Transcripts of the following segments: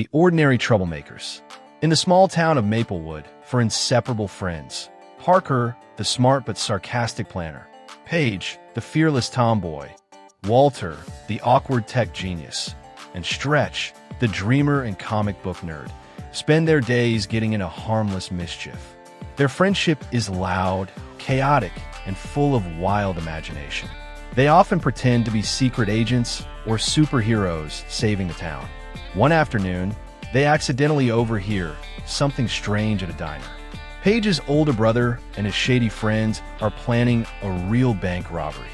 The ordinary troublemakers. In the small town of Maplewood, for inseparable friends, Parker, the smart but sarcastic planner, Paige, the fearless tomboy, Walter, the awkward tech genius, and Stretch, the dreamer and comic book nerd, spend their days getting into harmless mischief. Their friendship is loud, chaotic, and full of wild imagination. They often pretend to be secret agents or superheroes saving the town. One afternoon, they accidentally overhear something strange at a diner. Paige's older brother and his shady friends are planning a real bank robbery.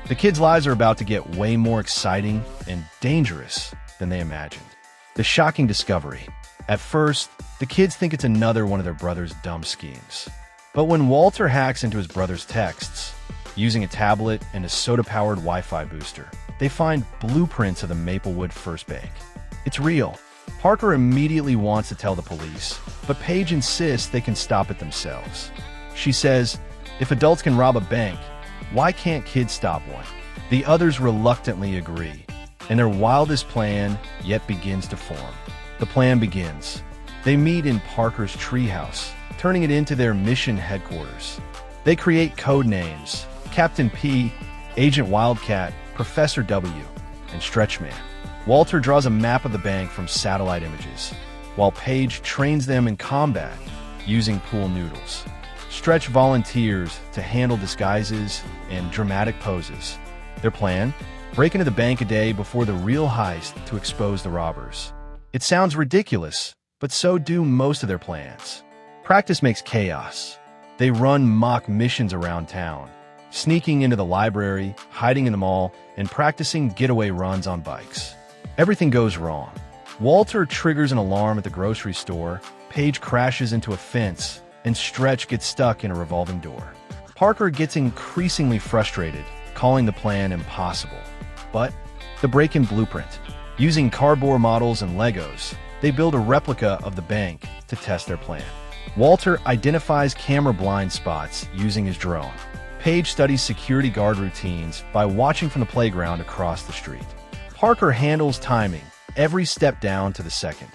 The kids' lives are about to get way more exciting and dangerous than they imagined. The shocking discovery. At first, the kids think it's another one of their brother's dumb schemes. But when Walter hacks into his brother's texts, using a tablet and a soda-powered Wi-Fi booster, they find blueprints of the Maplewood First Bank. It's real. Parker immediately wants to tell the police, but Paige insists they can stop it themselves. She says, if adults can rob a bank, why can't kids stop one? The others reluctantly agree, and their wildest plan yet begins to form. The plan begins. They meet in Parker's treehouse, turning it into their mission headquarters. They create code names: Captain P, Agent Wildcat, Professor W, and Stretchman. Walter draws a map of the bank from satellite images, while Paige trains them in combat using pool noodles. Stretch volunteers to handle disguises and dramatic poses. Their plan? Break into the bank a day before the real heist to expose the robbers. It sounds ridiculous, but so do most of their plans. Practice makes chaos. They run mock missions around town, sneaking into the library, hiding in the mall, and practicing getaway runs on bikes. Everything goes wrong. Walter triggers an alarm at the grocery store, Paige crashes into a fence, and Stretch gets stuck in a revolving door. Parker gets increasingly frustrated, calling the plan impossible. But the break-in blueprint. Using cardboard models and Legos, they build a replica of the bank to test their plan. Walter identifies camera blind spots using his drone. Paige studies security guard routines by watching from the playground across the street. Parker handles timing, every step down to the second.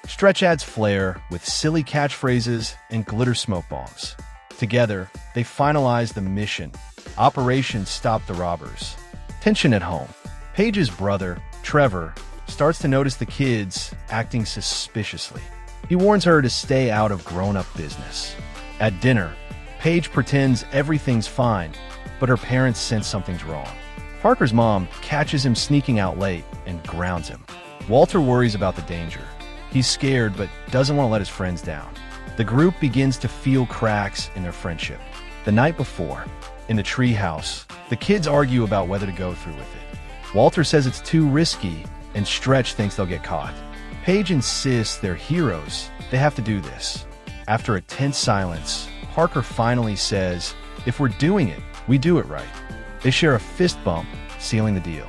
Stretch adds flair with silly catchphrases and glitter smoke bombs. Together, they finalize the mission. Operation Stop the Robbers. Tension at home. Paige's brother, Trevor, starts to notice the kids acting suspiciously. He warns her to stay out of grown-up business. At dinner, Paige pretends everything's fine, but her parents sense something's wrong. Parker's mom catches him sneaking out late and grounds him. Walter worries about the danger. He's scared but doesn't want to let his friends down. The group begins to feel cracks in their friendship. The night before, in the treehouse, the kids argue about whether to go through with it. Walter says it's too risky, and Stretch thinks they'll get caught. Paige insists they're heroes. They have to do this. After a tense silence, Parker finally says, if we're doing it, we do it right. They share a fist bump, sealing the deal.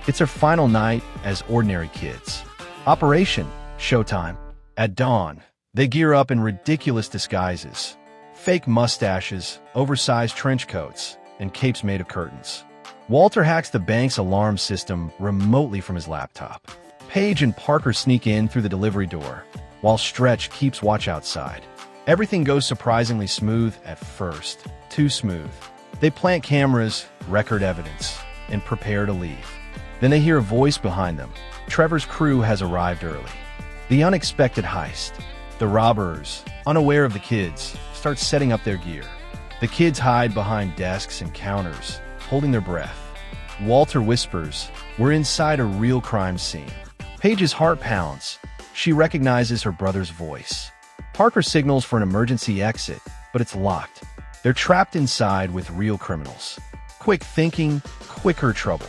It's their final night as ordinary kids. Operation Showtime. At dawn, they gear up in ridiculous disguises. Fake mustaches, oversized trench coats, and capes made of curtains. Walter hacks the bank's alarm system remotely from his laptop. Paige and Parker sneak in through the delivery door, while Stretch keeps watch outside. Everything goes surprisingly smooth at first. Too smooth. They plant cameras, record evidence, and prepare to leave. Then they hear a voice behind them. Trevor's crew has arrived early. The unexpected heist. The robbers, unaware of the kids, start setting up their gear. The kids hide behind desks and counters, holding their breath. Walter whispers, we're inside a real crime scene. Paige's heart pounds. She recognizes her brother's voice. Parker signals for an emergency exit, but it's locked. They're trapped inside with real criminals. Quick thinking, quicker trouble.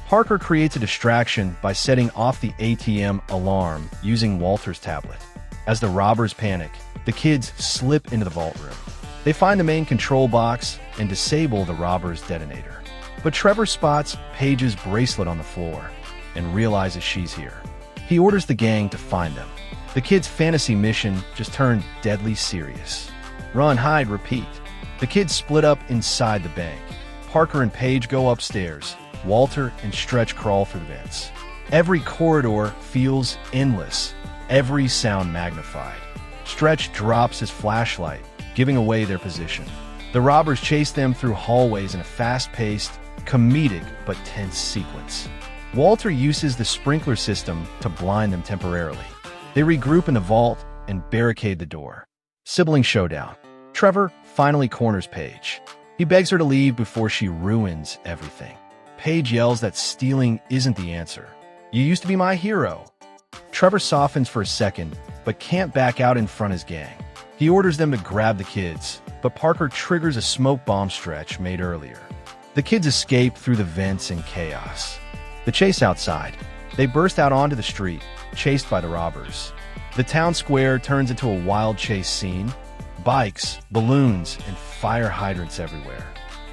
Parker creates a distraction by setting off the ATM alarm using Walter's tablet. As the robbers panic, the kids slip into the vault room. They find the main control box and disable the robber's detonator. But Trevor spots Paige's bracelet on the floor and realizes she's here. He orders the gang to find them. The kids' fantasy mission just turned deadly serious. Run, hide, repeat. The kids split up inside the bank. Parker and Paige go upstairs. Walter and Stretch crawl through the vents. Every corridor feels endless. every sound magnified. Stretch drops his flashlight, giving away their position. The robbers chase them through hallways in a fast-paced, comedic but tense sequence. Walter uses the sprinkler system to blind them temporarily. They regroup in the vault and barricade the door. Sibling showdown. Trevor finally corners Paige. He begs her to leave before she ruins everything. Paige yells that stealing isn't the answer. "You used to be my hero." Trevor softens for a second, but can't back out in front of his gang. He orders them to grab the kids, but Parker triggers a smoke bomb Stretch made earlier. The kids escape through the vents in chaos. The chase outside. They burst out onto the street, chased by the robbers. The town square turns into a wild chase scene. Bikes, balloons, and fire hydrants everywhere.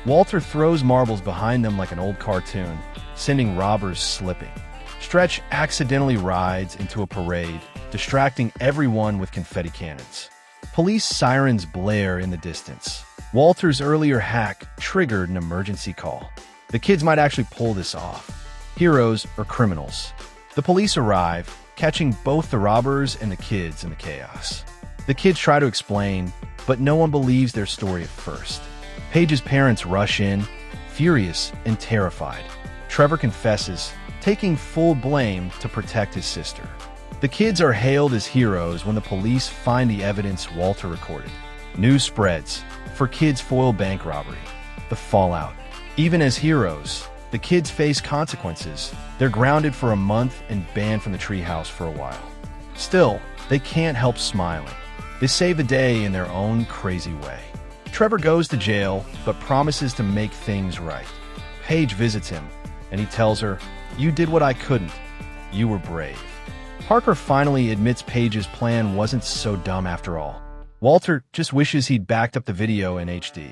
Walter throws marbles behind them like an old cartoon, sending robbers slipping. Stretch accidentally rides into a parade, distracting everyone with confetti cannons. Police sirens blare in the distance. Walter's earlier hack triggered an emergency call. The kids might actually pull this off. Heroes or criminals. The police arrive, catching both the robbers and the kids in the chaos. The kids try to explain, but no one believes their story at first. Paige's parents rush in, furious and terrified. Trevor confesses, taking full blame to protect his sister. The kids are hailed as heroes when the police find the evidence Walter recorded. News spreads. For kids foil bank robbery. The fallout. Even as heroes, the kids face consequences. They're grounded for a month and banned from the treehouse for a while. Still, they can't help smiling. They save the day in their own crazy way. Trevor goes to jail, but promises to make things right. Paige visits him, and he tells her, "You did what I couldn't. You were brave." Parker finally admits Paige's plan wasn't so dumb after all. Walter just wishes he'd backed up the video in HD.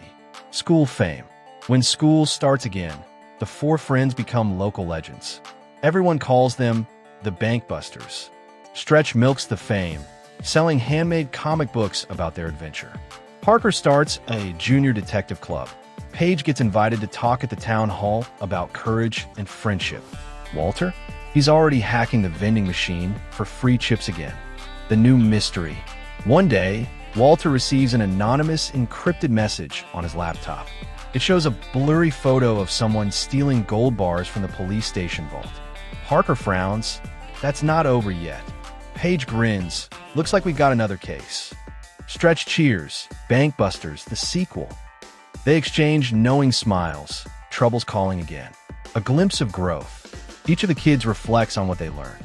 School fame. When school starts again, the four friends become local legends. Everyone calls them the Bank Busters. Stretch milks the fame, selling handmade comic books about their adventure. Parker starts a junior detective club. Paige gets invited to talk at the town hall about courage and friendship. Walter? He's already hacking the vending machine for free chips again. The new mystery. One day, Walter receives an anonymous encrypted message on his laptop. It shows a blurry photo of someone stealing gold bars from the police station vault. Parker frowns. That's not over yet. Paige grins. Looks like we got another case. Stretch cheers. Bank Busters, the sequel. They exchange knowing smiles. Trouble's calling again. A glimpse of growth. Each of the kids reflects on what they learned.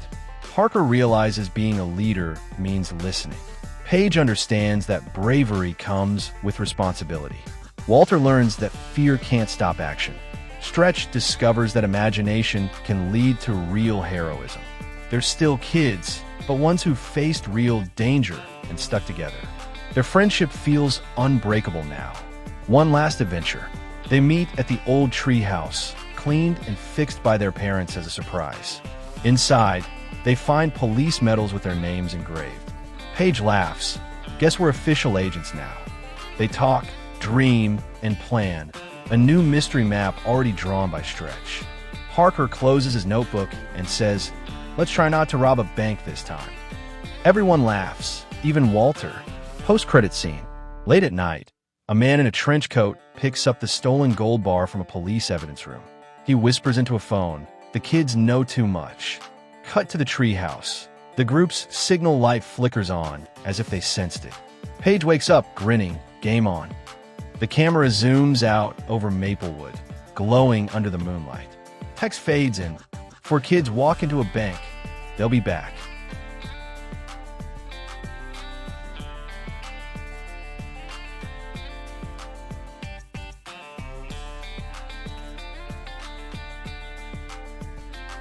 Parker realizes being a leader means listening. Paige understands that bravery comes with responsibility. Walter learns that fear can't stop action. Stretch discovers that imagination can lead to real heroism. They're still kids, but ones who faced real danger and stuck together. Their friendship feels unbreakable now. One last adventure. They meet at the old treehouse, cleaned and fixed by their parents as a surprise. Inside, they find police medals with their names engraved. Paige laughs. Guess we're official agents now. They talk, dream, and plan. A new mystery map already drawn by Stretch. Parker closes his notebook and says, "Let's try not to rob a bank this time." Everyone laughs, even Walter. Post-credit scene. Late at night, a man in a trench coat picks up the stolen gold bar from a police evidence room. He whispers into a phone. The kids know too much. Cut to the treehouse. The group's signal light flickers on, as if they sensed it. Paige wakes up, grinning. Game on. The camera zooms out over Maplewood, glowing under the moonlight. Text fades in. Four kids walk into a bank. They'll be back.